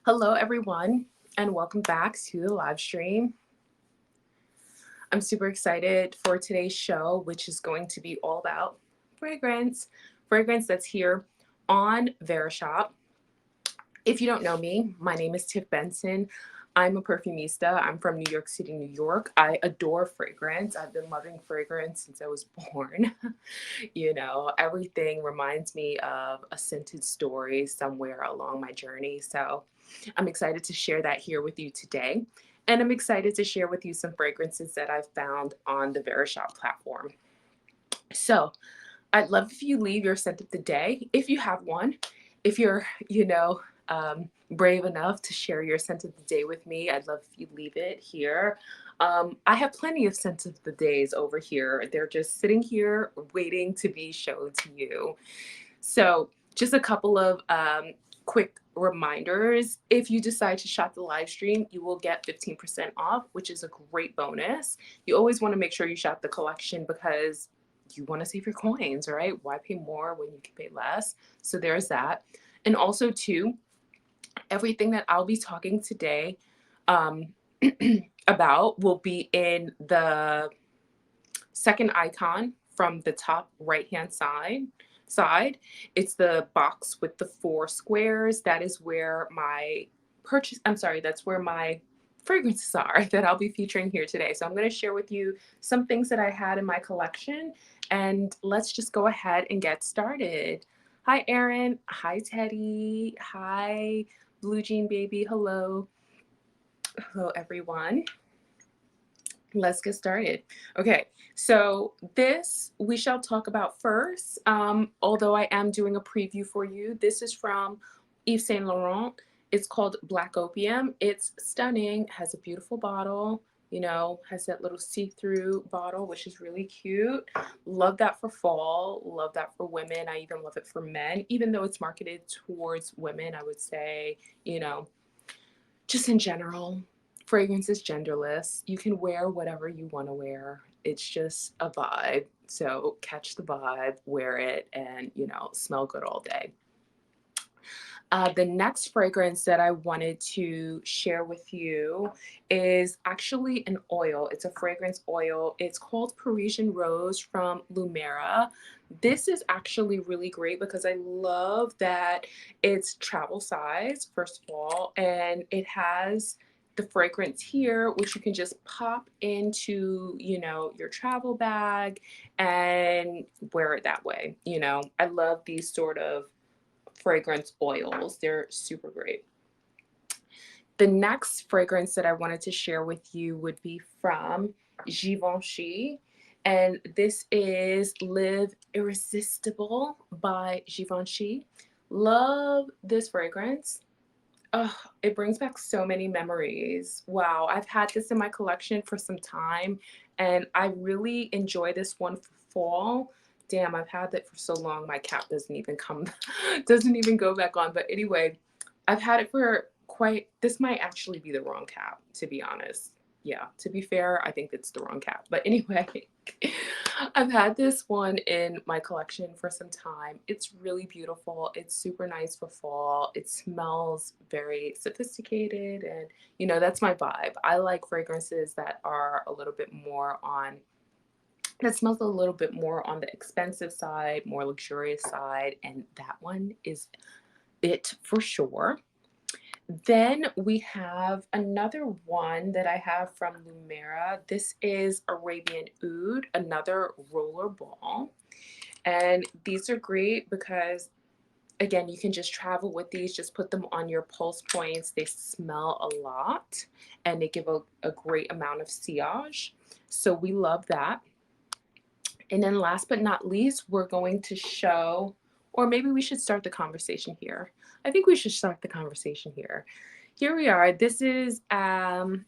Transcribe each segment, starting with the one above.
Hello, everyone, and welcome back to the live stream. I'm super excited for today's show, which is going to be all about fragrance that's here on Verishop. If you don't know me, my name is Tiff Benson. I'm a perfumista. I'm from New York City, New York. I adore fragrance. I've been loving fragrance since I was born. Everything reminds me of a scented story somewhere along my journey. So I'm excited to share that here with you today. And I'm excited to share with you some fragrances that I've found on the Verishop platform. So I'd love if you leave your scent of the day, if you have one. If you're, brave enough to share your scent of the day with me, I'd love if you leave it here. I have plenty of scents of the days over here. They're just sitting here waiting to be shown to you. So, just a couple of quick reminders. If you decide to shop the live stream, you will get 15% off, which is a great bonus. You always want to make sure you shop the collection because you want to save your coins, right? Why pay more when you can pay less? So, there's that. And also, too, everything that I'll be talking today um, about will be in the second icon from the top right hand side. It's the box with the four squares. That is where my that's where my fragrances are that I'll be featuring here today. So I'm going to share with you some things that I had in my collection, and let's just go ahead and get started. Hi Erin, hi Teddy, hi Blue Jean Baby, hello. Hello everyone. Let's get started. Okay, so this we shall talk about first. Although I am doing a preview for you, this is from Yves Saint Laurent. It's called Black Opium. It's stunning, has a beautiful bottle, has that little see-through bottle, which is really cute. Love that for fall, love that for women. I even love it for men, even though it's marketed towards women, I would say, just in general, fragrance is genderless. You can wear whatever you want to wear. It's just a vibe. So catch the vibe, wear it, and smell good all day. The next fragrance that I wanted to share with you is actually an oil. It's a fragrance oil. It's called Parisian Rose from Lumera. This is actually really great because I love that it's travel size, first of all, and it has the fragrance here, which you can just pop into, your travel bag and wear it that way. I love these sort of fragrance oils. They're super great. The next fragrance that I wanted to share with you would be from Givenchy. And this is Live Irresistible by Givenchy. Love this fragrance. Oh, it brings back so many memories. Wow, I've had this in my collection for some time, and I really enjoy this one for fall. Damn, I've had it for so long, my cap doesn't even come, doesn't even go back on. But anyway, I've had it for this might actually be the wrong cap, to be honest. Yeah, to be fair, I think it's the wrong cap. But anyway, I've had this one in my collection for some time. It's really beautiful. It's super nice for fall. It smells very sophisticated, and that's my vibe. I like fragrances that are a little bit more on that smells a little bit more on the expensive side, more luxurious side, and that one is it for sure. Then we have another one that I have from Lumera. This is Arabian Oud, another roller ball. And these are great because, again, you can just travel with these, just put them on your pulse points. They smell a lot and they give a great amount of sillage. So we love that. And then last but not least, we're going to show, or maybe we should start the conversation here. I think we should start the conversation here. Here we are. This is Tom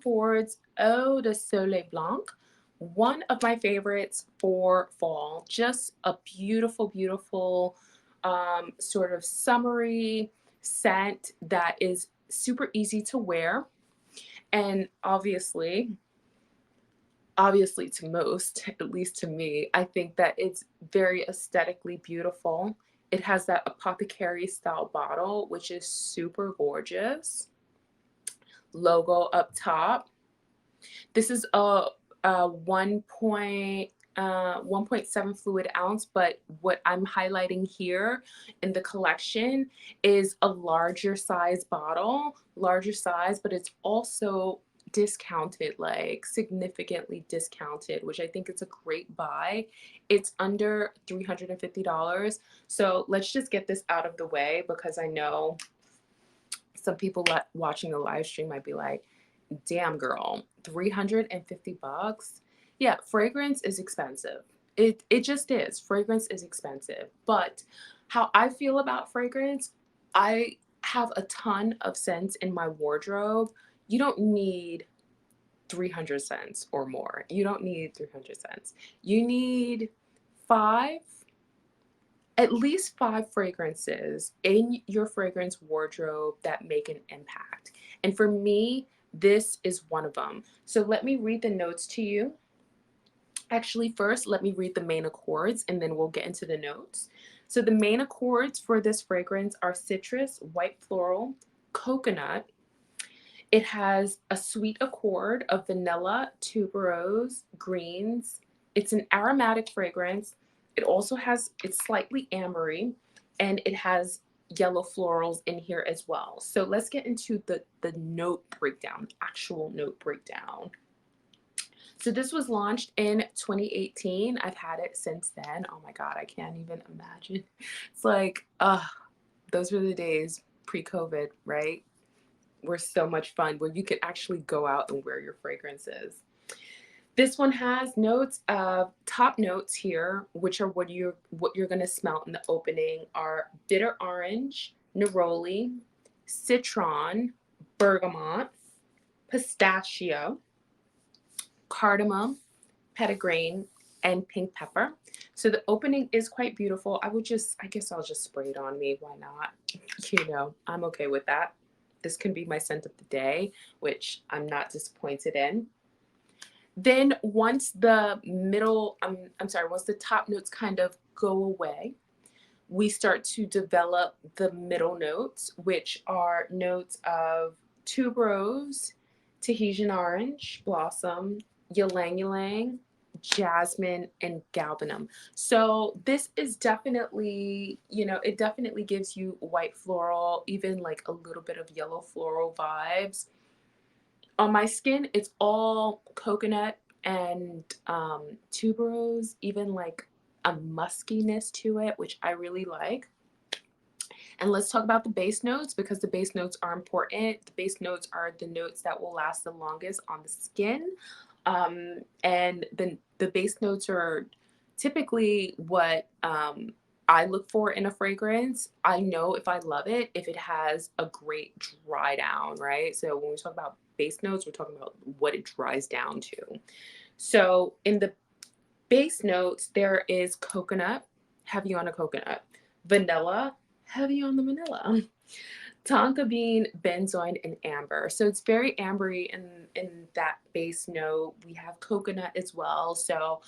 Ford's Eau de Soleil Blanc, one of my favorites for fall. Just a beautiful, beautiful sort of summery scent that is super easy to wear. And obviously to most, at least to me, I think that it's very aesthetically beautiful. It has that apothecary style bottle, which is super gorgeous. Logo up top. This is a 1.7 fluid ounce, but what I'm highlighting here in the collection is a larger size bottle, larger size, but it's also discounted, like significantly discounted, which I think is a great buy. It's under $350. So let's just get this out of the way, because I know some people watching the live stream might be like, damn girl, 350 bucks. Yeah, fragrance is expensive. It just is. Fragrance is expensive. But how I feel about fragrance, I have a ton of scents in my wardrobe. You don't need 300 cents or more. You don't need 300 cents. You need five, at least five fragrances in your fragrance wardrobe that make an impact. And for me, this is one of them. So let me read the notes to you. Actually, first, let me read the main accords and then we'll get into the notes. So the main accords for this fragrance are citrus, white floral, coconut. It has a sweet accord of vanilla, tuberose, greens. It's an aromatic fragrance. It also has, it's slightly ambery, and it has yellow florals in here as well. So let's get into the note breakdown, actual note breakdown. So this was launched in 2018. I've had it since then. Oh my God, I can't even imagine. It's like, those were the days pre-COVID, right? Were so much fun, where you could actually go out and wear your fragrances. This one has notes of top notes here, which are what you're going to smell in the opening, are bitter orange, neroli, citron, bergamot, pistachio, cardamom, petitgrain, and pink pepper. So the opening is quite beautiful. I guess I'll just spray it on me. Why not? You know, I'm okay with that. This can be my scent of the day, which I'm not disappointed in. Then once the once the top notes kind of go away, we start to develop the middle notes, which are notes of tuberose, Tahitian orange blossom, ylang ylang, jasmine, and galbanum. So this is definitely, you know, it definitely gives you white floral, even like a little bit of yellow floral vibes. On my skin, it's all coconut and tuberose, even like a muskiness to it, which I really like. And let's talk about the base notes, because the base notes are important. The base notes are the notes that will last the longest on the skin. And the base notes are typically what I look for in a fragrance. I know if I love it, if it has a great dry down, right? So when we talk about base notes, we're talking about what it dries down to. So in the base notes, there is coconut, heavy on a coconut, vanilla, heavy on the vanilla, tonka bean, benzoin, and amber. So it's very ambery in that base note. We have coconut as well. So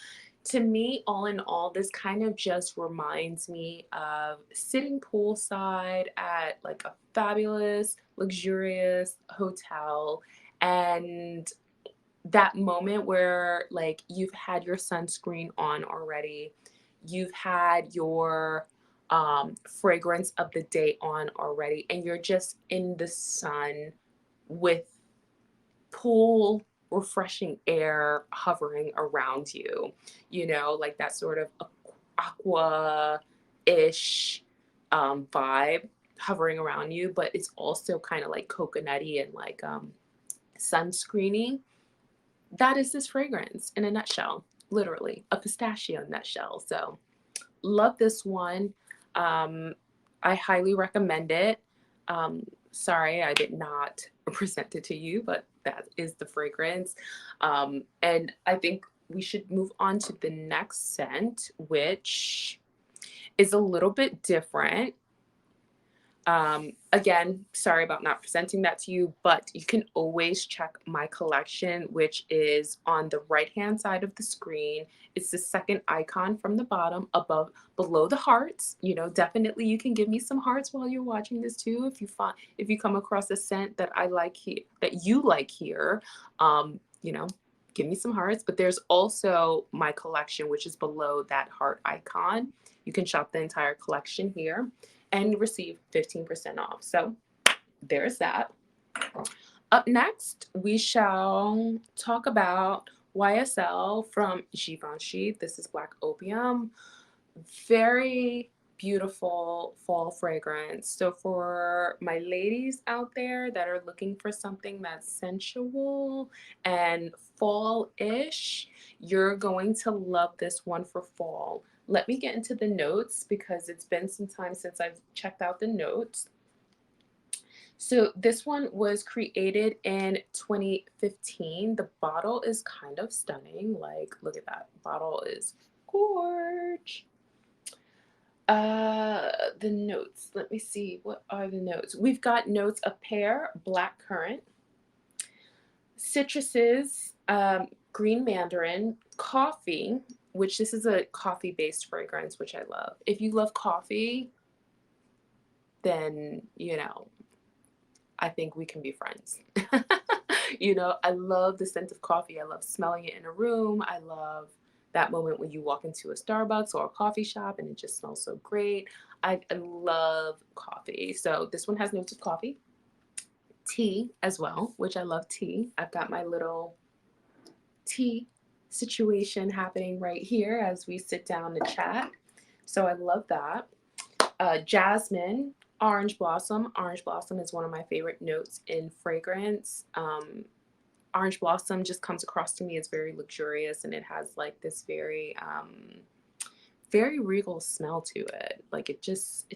to me, all in all, this kind of just reminds me of sitting poolside at like a fabulous, luxurious hotel, and that moment where like you've had your sunscreen on already, you've had your fragrance of the day on already, and you're just in the sun with cool, refreshing air hovering around you, you know, like that sort of aqua-ish vibe hovering around you, but it's also kind of like coconutty and like sunscreeny. That is this fragrance in a nutshell, literally a pistachio nutshell. So love this one. I highly recommend it. Sorry, I did not present it to you, but that is the fragrance. And I think we should move on to the next scent, which is a little bit different. Again, sorry about not presenting that to you, but you can always check my collection, which is on the right-hand side of the screen. It's the second icon from the bottom above, below the hearts. You know, definitely you can give me some hearts while you're watching this too. If you come across a scent that I like here, that you like here, you know, give me some hearts. But there's also my collection, which is below that heart icon. You can shop the entire collection here and receive 15% off. So there's that. Up next, we shall talk about YSL from Givenchy. This is Black Opium. Very beautiful fall fragrance. So for my ladies out there that are looking for something that's sensual and fall-ish, you're going to love this one for fall. Let me get into the notes because it's been some time since I've checked out the notes. So this one was created in 2015. The bottle is kind of stunning. Like, look at that. Bottle is gorge. The notes. Let me see. What are the notes? We've got notes of pear, black currant, citruses, green mandarin, coffee, which this is a coffee-based fragrance, which I love. If you love coffee, then, you know, I think we can be friends. You know, I love the scent of coffee. I love smelling it in a room. I love that moment when you walk into a Starbucks or a coffee shop and it just smells so great. I love coffee. So this one has notes of coffee, tea as well, which I love tea. I've got my little tea situation happening right here as we sit down to chat. So I love that. Jasmine, orange blossom. Orange blossom is one of my favorite notes in fragrance. Orange blossom just comes across to me as very luxurious, and it has like this very regal smell to it. Like it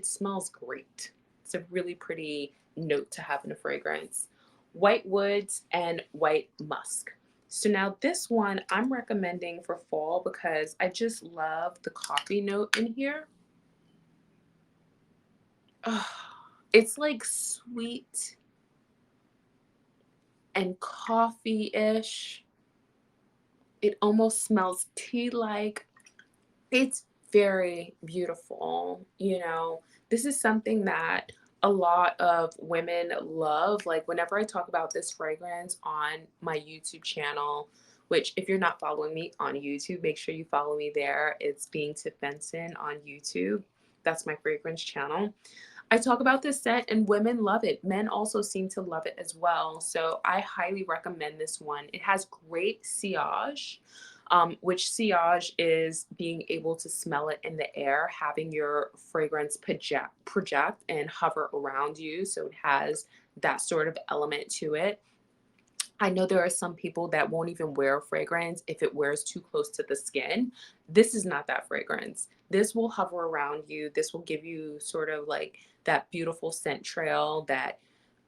smells great. It's a really pretty note to have in a fragrance. White woods and white musk. So now this one I'm recommending for fall because I just love the coffee note in here. Oh, it's like sweet and coffee-ish. It almost smells tea-like. It's very beautiful. You know, this is something that a lot of women love. Like whenever I talk about this fragrance on my YouTube channel, which if you're not following me on YouTube, make sure you follow me there. It's Being Tip Benson on YouTube. That's my fragrance channel. I talk about this scent and women love it. Men also seem to love it as well. So I highly recommend this one. It has great sillage, which sillage is being able to smell it in the air, having your fragrance project and hover around you. So it has that sort of element to it. I know there are some people that won't even wear a fragrance if it wears too close to the skin. This is not that fragrance. This will hover around you. This will give you sort of like that beautiful scent trail that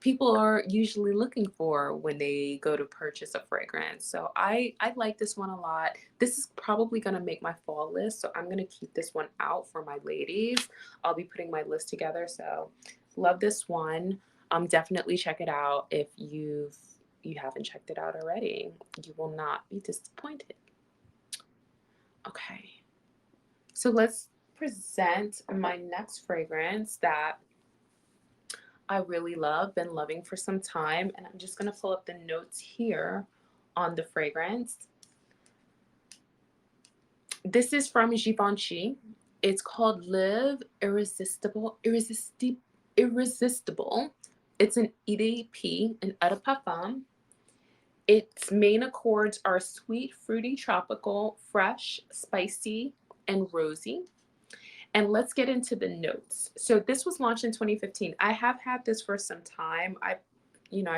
people are usually looking for when they go to purchase a fragrance. So I like this one a lot. This is probably going to make my fall list, so I'm going to keep this one out for my ladies. I'll be putting my list together, so love this one. Definitely check it out if you haven't checked it out already. You will not be disappointed. Okay, so let's present my next fragrance that I really love, been loving for some time, and I'm just gonna pull up the notes here on the fragrance. This is from Givenchy. It's called Live Irresistible. Irresistible. It's an EDP, an eau de parfum. Its main accords are sweet, fruity, tropical, fresh, spicy, and rosy. And let's get into the notes. So this was launched in 2015. I have had this for some time. I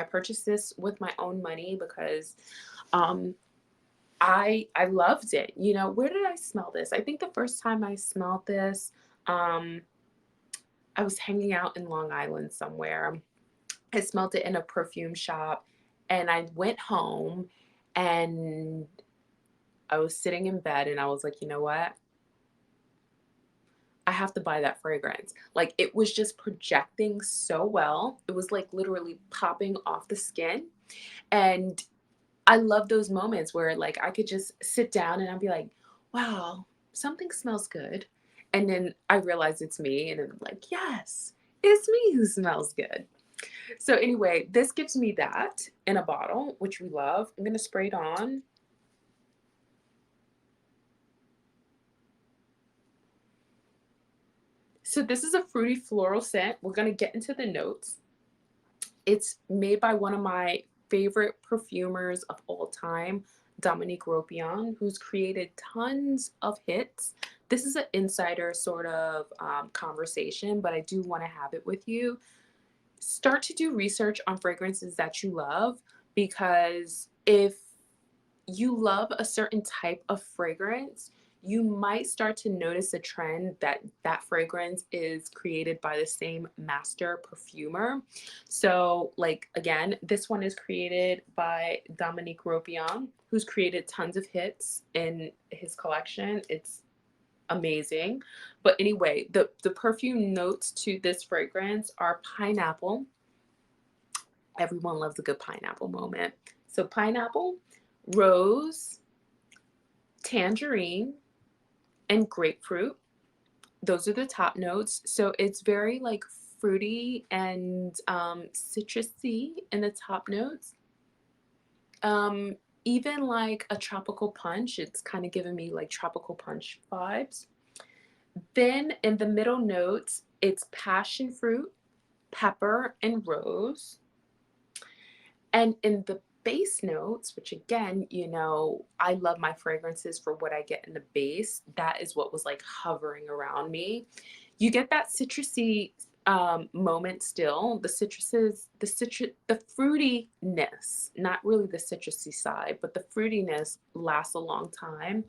purchased this with my own money because I loved it. You know, where did I smell this? I think the first time I smelled this, I was hanging out in Long Island somewhere. I smelled it in a perfume shop, and I went home and I was sitting in bed and I was like, you know what? I have to buy that fragrance. Like, it was just projecting so well. It was like literally popping off the skin. And I love those moments where like I could just sit down and I'd be like, wow, something smells good. And then I realize it's me, and then I'm like, yes, it's me who smells good. So anyway, this gives me that in a bottle, which we love. I'm gonna spray it on. So this is a fruity floral scent. We're gonna get into the notes. It's made by one of my favorite perfumers of all time, Dominique Ropion, who's created tons of hits. This is an insider sort of conversation, but I do want to have it with you. Start to do research on fragrances that you love, because if you love a certain type of fragrance, you might start to notice a trend that that fragrance is created by the same master perfumer. So, like, again, this one is created by Dominique Ropion, who's created tons of hits in his collection. It's amazing. But anyway, the perfume notes to this fragrance are pineapple. Everyone loves a good pineapple moment. So, pineapple, rose, tangerine, and grapefruit. Those are the top notes. So it's very like fruity and citrusy in the top notes. Um, Even like a tropical punch, it's kind of giving me like tropical punch vibes. Then in the middle notes, it's passion fruit, pepper, and rose. And in the base notes, which again, you know, I love my fragrances for what I get in the base. That is what was like hovering around me. You get that citrusy moment still. The citruses, the fruitiness, not really the citrusy side, but the fruitiness lasts a long time.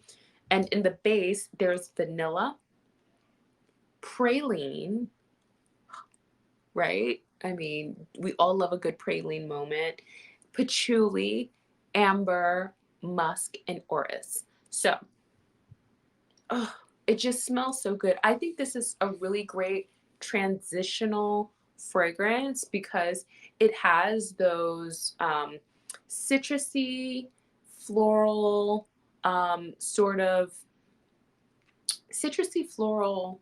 And in the base, there's vanilla, praline, right? I mean, we all love a good praline moment. Patchouli, amber, musk, and orris. So, oh, it just smells so good. I think this is a really great transitional fragrance because it has those citrusy, floral, sort of citrusy, floral,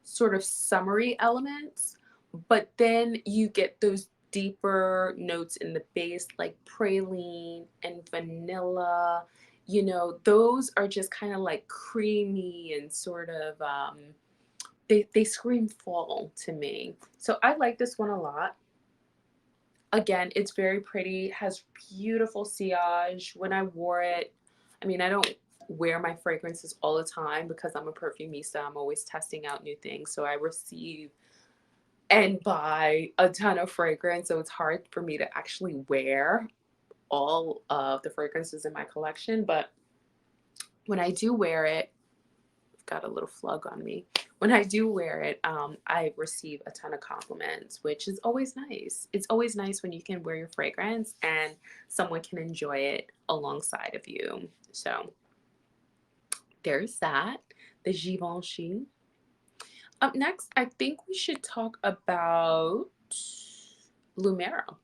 sort of summery elements, but then you get those deeper notes in the base like praline and vanilla. You know, those are just kind of like creamy and sort of they scream fall to me. So I like this one a lot. Again, it's very pretty, has beautiful sillage. When I wore it, I mean, I don't wear my fragrances all the time because I'm a perfumista. I'm always testing out new things. So I receive and buy a ton of fragrance. So it's hard for me to actually wear all of the fragrances in my collection. But when I do wear it, I've got a little flug on me. When I do wear it, I receive a ton of compliments, which is always nice. It's always nice when you can wear your fragrance and someone can enjoy it alongside of you. So there's that, the Givenchy. Up next, I think we should talk about Lumera,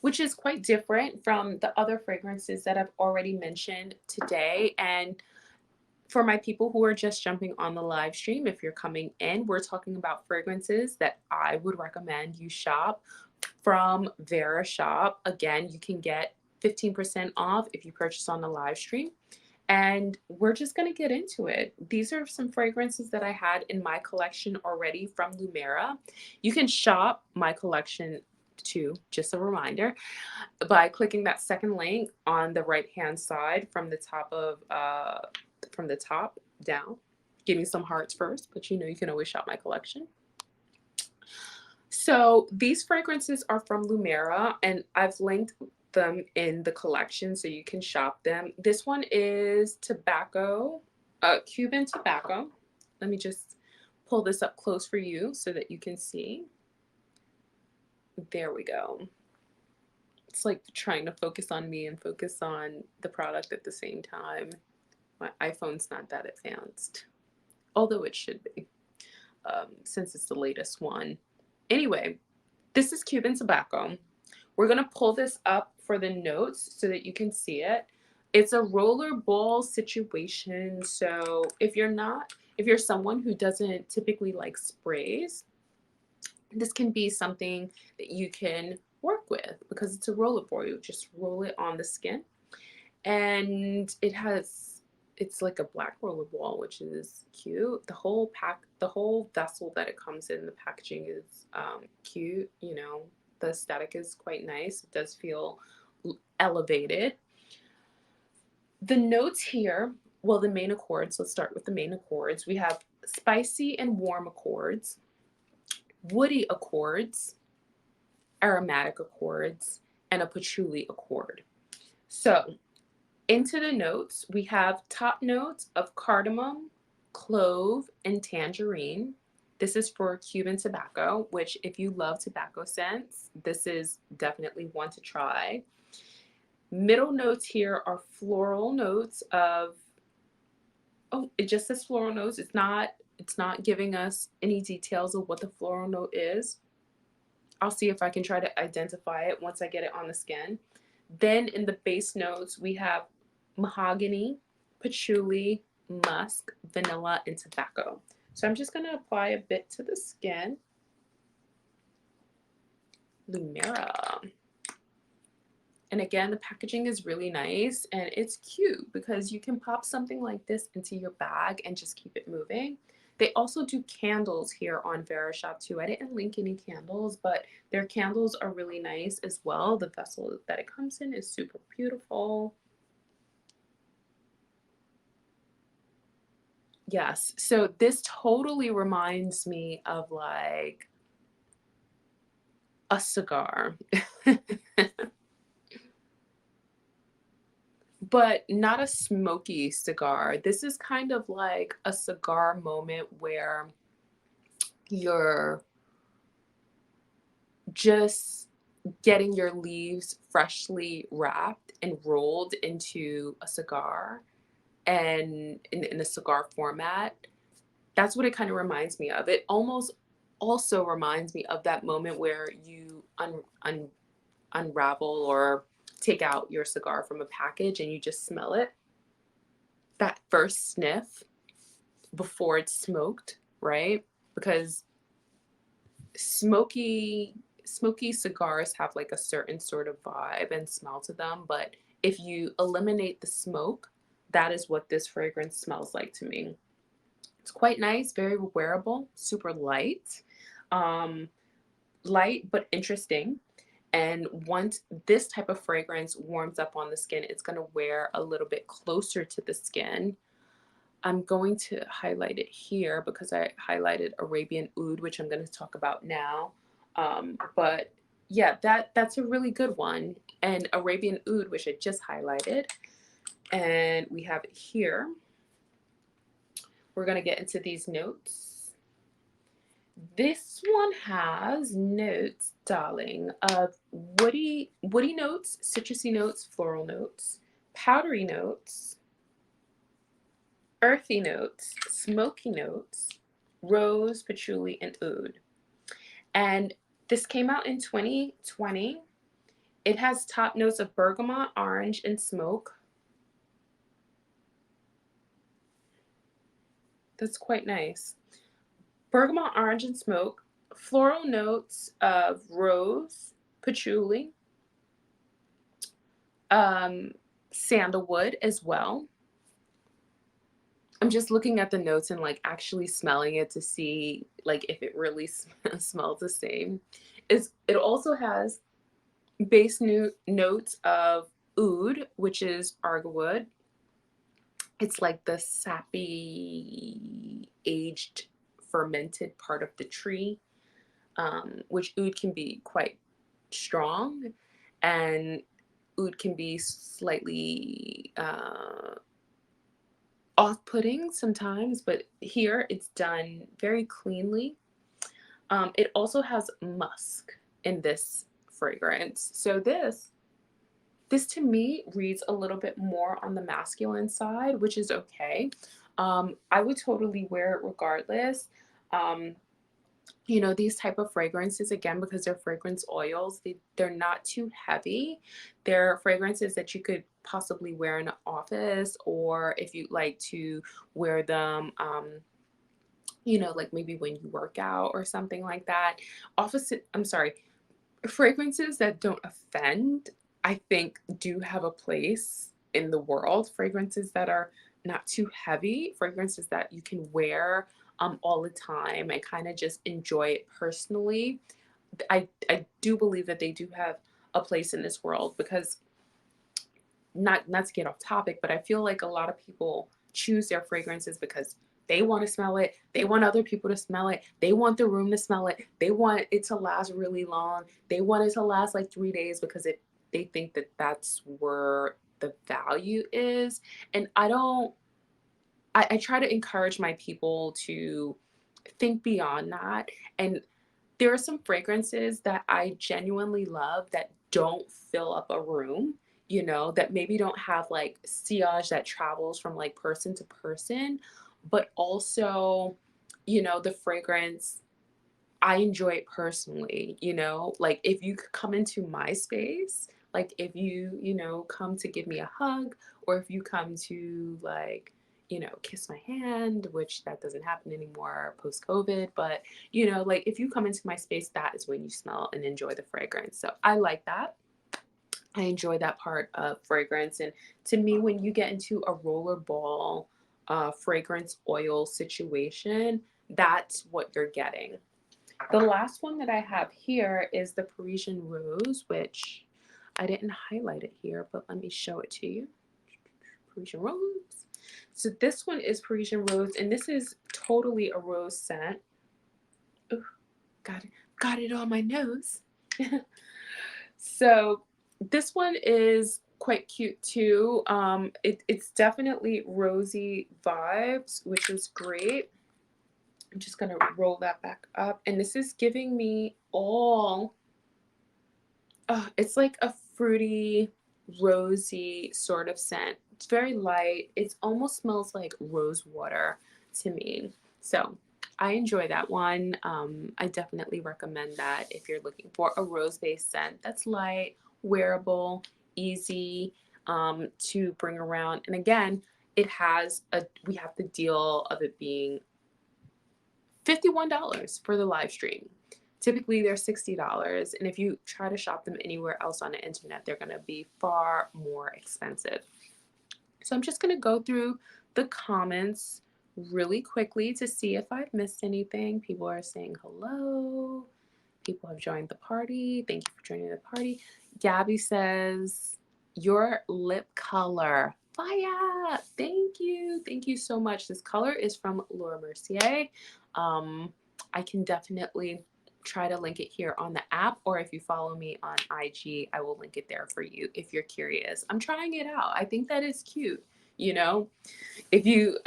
which is quite different from the other fragrances that I've already mentioned today. And for my people who are just jumping on the live stream, if you're coming in, we're talking about fragrances that I would recommend you shop from Verishop. Again, you can get 15% off if you purchase on the live stream. And we're just going to get into it. These are some fragrances that I had in my collection already from Lumera. You can shop my collection too, just a reminder, by clicking that second link on the right hand side from the top down. Give me some hearts first, but you know you can always shop my collection. So these fragrances are from Lumera, and I've linked them in the collection so you can shop them. This one is tobacco, Cuban tobacco. Let me just pull this up close for you so that you can see. There we go. It's like trying to focus on me and focus on the product at the same time. My iPhone's not that advanced. although it should be, since it's the latest one. Anyway, this is Cuban tobacco. We're gonna pull this up for the notes so that you can see it. It's a roller ball situation. So if you're someone who doesn't typically like sprays, this can be something that you can work with because it's a roller ball. You just roll it on the skin, and it's like a black roller ball, which is cute. The whole vessel that it comes in, the packaging is cute. You know, the aesthetic is quite nice. It does feel elevated. The notes here, well, the main accords, let's start with the main accords. We have spicy and warm accords, woody accords, aromatic accords, and a patchouli accord. So into the notes, we have top notes of cardamom, clove, and tangerine. This is for Cuban tobacco, which if you love tobacco scents, this is definitely one to try. Middle notes here are floral notes of, oh, it just says floral notes. It's not giving us any details of what the floral note is. I'll see if I can try to identify it once I get it on the skin. Then in the base notes, we have mahogany, patchouli, musk, vanilla, and tobacco. So I'm just going to apply a bit to the skin. Lumera. And again, the packaging is really nice and it's cute because you can pop something like this into your bag and just keep it moving. They also do candles here on Verishop too. I didn't link any candles, but their candles are really nice as well. The vessel that it comes in is super beautiful. Yes, so this totally reminds me of like a cigar. But not a smoky cigar. This is kind of like a cigar moment where you're just getting your leaves freshly wrapped and rolled into a cigar and in a cigar format. That's what it kind of reminds me of. It almost also reminds me of that moment where you unravel or take out your cigar from a package and you just smell it. That first sniff before it's smoked, right? Because smoky cigars have like a certain sort of vibe and smell to them, but if you eliminate the smoke, that is what this fragrance smells like to me. It's quite nice, very wearable, super light. Um, Light but interesting. And once this type of fragrance warms up on the skin, it's going to wear a little bit closer to the skin. I'm going to highlight it here because I highlighted Arabian Oud, which I'm going to talk about now. But yeah, that's a really good one. And Arabian Oud, which I just highlighted, and we have it here. We're going to get into these notes. This one has notes, darling, of woody notes, citrusy notes, floral notes, powdery notes, earthy notes, smoky notes, rose, patchouli, and oud. And this came out in 2020. It has top notes of bergamot, orange, and smoke. That's quite nice. Bergamot, orange, and smoke. Floral notes of rose, patchouli, sandalwood as well. I'm just looking at the notes and like actually smelling it to see like if it really smells the same. It also has base notes of oud, which is argwood. It's like the sappy, aged, fermented part of the tree, which oud can be quite strong, and oud can be slightly off-putting sometimes, but here it's done very cleanly. It also has musk in this fragrance. So this This to me reads a little bit more on the masculine side, which is okay. I would totally wear it regardless. Um, you know, these type of fragrances, again, because they're fragrance oils, they're not too heavy. They're fragrances that you could possibly wear in an office, or if you like to wear them, you know, like maybe when you work out or something like that. I'm sorry, fragrances that don't offend, I think, do have a place in the world. Fragrances that are not too heavy, fragrances that you can wear all the time and kind of just enjoy it personally. I do believe that they do have a place in this world, because not to get off topic, but I feel like a lot of people choose their fragrances because they want to smell it. They want other people to smell it. They want the room to smell it. They want it to last really long. They want it to last like 3 days, because they think that that's where the value is. And I try to encourage my people to think beyond that. And there are some fragrances that I genuinely love that don't fill up a room, you know, that maybe don't have like sillage that travels from like person to person, but also, you know, the fragrance, I enjoy it personally, you know? Like, if you could come into my space, like if you know, come to give me a hug, or if you come to like, you know, kiss my hand, which that doesn't happen anymore post COVID, but you know, like if you come into my space, that is when you smell and enjoy the fragrance. So I like that. I enjoy that part of fragrance. And to me, when you get into a rollerball fragrance oil situation, that's what you're getting. The last one that I have here is the Parisian Rose, which I didn't highlight it here, but let me show it to you. Parisian Rose. So this one is Parisian Rose, and this is totally a rose scent. Ooh, got it on my nose. So this one is quite cute too. It's definitely rosy vibes, which is great. I'm just gonna roll that back up, and this is giving me all. It's like a fruity, rosy sort of scent. It's very light. It almost smells like rose water to me. So I enjoy that one. I definitely recommend that if you're looking for a rose-based scent that's light, wearable, easy to bring around. And again, we have the deal of it being $51 for the live stream. Typically, they're $60. And if you try to shop them anywhere else on the internet, they're going to be far more expensive. So I'm just going to go through the comments really quickly to see if I've missed anything. People are saying hello. People have joined the party. Thank you for joining the party. Gabby says, your lip color. Fire! Thank you. Thank you so much. This color is from Laura Mercier. I can definitely try to link it here on the app, or if you follow me on IG, I will link it there for you if you're curious. I'm trying it out. I think that is cute, you know? If you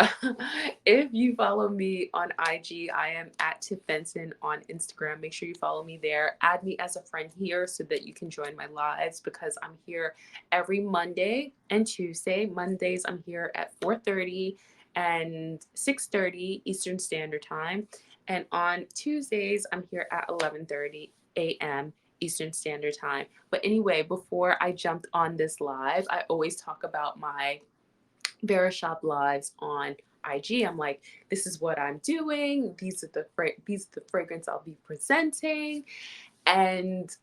if you follow me on IG, I am at Tiff Benson on Instagram. Make sure you follow me there. Add me as a friend here so that you can join my lives, because I'm here every Monday and Tuesday. Mondays I'm here at 4:30 and 6:30 Eastern Standard Time. And on Tuesdays I'm here at 11:30 a.m. Eastern Standard Time. But anyway, before I jumped on this live, I always talk about my Verishop lives on IG. I'm like, this is what I'm doing. These are the fragrance I'll be presenting. And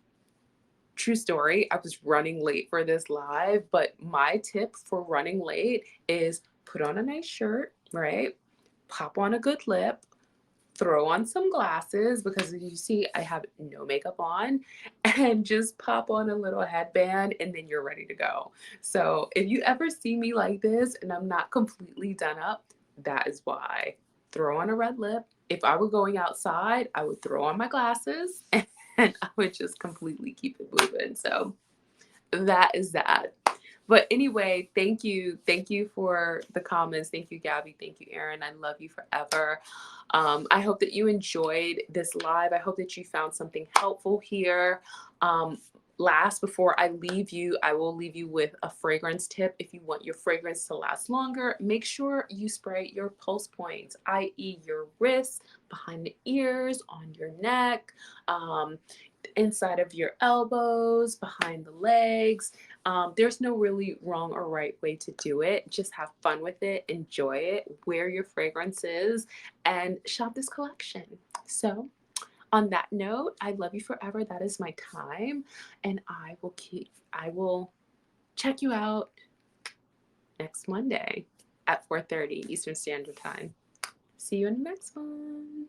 true story, I was running late for this live, but my tip for running late is put on a nice shirt, right? Pop on a good lip, throw on some glasses, because as you see, I have no makeup on, and just pop on a little headband, and then you're ready to go. So if you ever see me like this and I'm not completely done up, that is why. Throw on a red lip. If I were going outside, I would throw on my glasses and I would just completely keep it moving. So that is that. But anyway, thank you. Thank you for the comments. Thank you, Gabby. Thank you, Erin. I love you forever. I hope that you enjoyed this live. I hope that you found something helpful here. last, before I leave you, I will leave you with a fragrance tip. If you want your fragrance to last longer, make sure you spray your pulse points, i.e. your wrists, behind the ears, on your neck, um, inside of your elbows, behind the legs. There's no really wrong or right way to do it. Just have fun with it, enjoy it, wear your fragrances, and shop this collection. So on that note, I love you forever. That is my time. And I will check you out next Monday at 4:30 Eastern Standard Time. See you in the next one.